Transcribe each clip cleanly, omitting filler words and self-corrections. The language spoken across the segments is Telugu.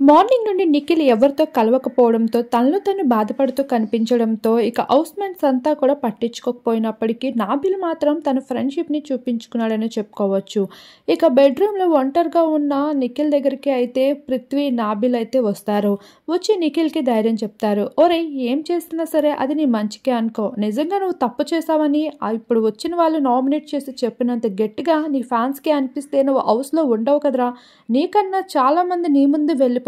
మార్నింగ్ నుండి నిఖిల్ ఎవరితో కలవకపోవడంతో తనలో తను బాధపడుతూ కనిపించడంతో ఇక హౌస్‌మేట్స్ అంతా కూడా పట్టించుకోకపోయినప్పటికీ నాబిల్ మాత్రం తన ఫ్రెండ్‌షిప్‌ని చూపించుకున్నాడని చెప్పుకోవచ్చు. ఇక బెడ్‌రూమ్‌లో ఒంటరిగా ఉన్న నిఖిల్ దగ్గరికి అయితే పృథ్వీ, నాబిల్ అయితే వస్తారు. వచ్చి నిఖిల్‌కి ధైర్యం చెప్తారు. "ఒరేయ్! ఏం చేస్తున్నా సరే అది నీ మంచికే అనుకో. నిజంగా నువ్వు తప్పు చేశావని ఇప్పుడు వచ్చిన వాళ్ళు నామినేట్ చేసి చెప్పినంత గట్టిగా నీ ఫ్యాన్స్‌కి అనిపిస్తే నువ్వు హౌస్‌లో ఉండవు కదరా! నీకన్నా చాలామంది నీ ముందు వెళ్ళిపోతున్నారు.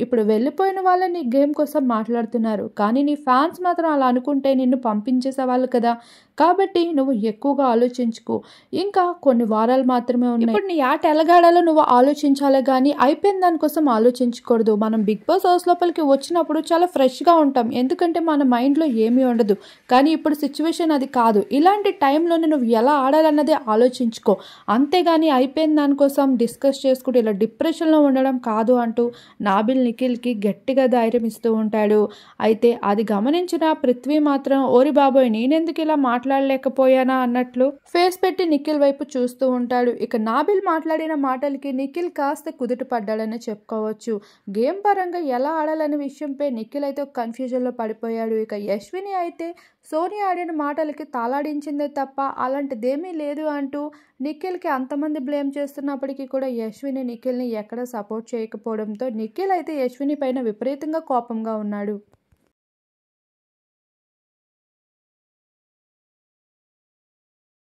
ఇప్పుడు వెళ్ళిపోయిన వాళ్ళే నీ గేమ్ కోసం మాట్లాడుతున్నారు. కానీ నీ ఫ్యాన్స్ మాత్రం అలా అనుకుంటే నిన్ను పంపించేసేవాళ్ళు కదా! కాబట్టి నువ్వు ఎక్కువగా ఆలోచించుకో. ఇంకా కొన్ని వారాలు మాత్రమే ఉన్నాయి. ఇప్పుడు నీ ఆట ఎలాగాడాలో నువ్వు ఆలోచించాలే గానీ అయిపోయిన దానికోసం ఆలోచించకూడదు. మనం బిగ్ బాస్ హౌస్ లోపలికి వచ్చినప్పుడు చాలా ఫ్రెష్‌గా ఉంటాం. ఎందుకంటే మన మైండ్‌లో ఏమీ ఉండదు. కానీ ఇప్పుడు సిచ్యువేషన్ అది కాదు. ఇలాంటి టైంలోనే నువ్వు ఎలా ఆడాలన్నదే ఆలోచించుకో. అంతేగాని అయిపోయిన దానికోసం డిస్కస్ చేసుకుంటూ ఇలా డిప్రెషన్‌లో ఉండడం కాదు అంటూ నాబిల్ నిఖిల్‌కి గట్టిగా ధైర్యం ఇస్తూ ఉంటాడు. అయితే అది గమనించిన పృథ్వీ మాత్రం ఓరి బాబోయ్! నేనెందుకు ఇలా మాట్లాడలేకపోయానా అన్నట్లు ఫేస్ పెట్టి నిఖిల్ వైపు చూస్తూ ఉంటాడు. ఇక నాబిల్ మాట్లాడిన మాటలకి నిఖిల్ కాస్త కుదుట పడ్డాడని చెప్పుకోవచ్చు. గేమ్ పరంగా ఎలా ఆడాలనే విషయంపై నిఖిల్ అయితే ఒక కన్ఫ్యూజన్‌లో పడిపోయాడు. ఇక యశ్విని అయితే సోనియా ఆడిన మాటలకి తాళాడించిందే తప్ప అలాంటిదేమీ లేదు అంటూ నిఖిల్‌కి అంతమంది బ్లేమ్ చేస్తున్నప్పటికీ కూడా యశ్విని నిఖిల్‌ని ఎక్కడా సపోర్ట్ చేయకపోవడంతో నిఖిల్ అయితే యశ్విని పైన విపరీతంగా కోపంగా ఉన్నాడు.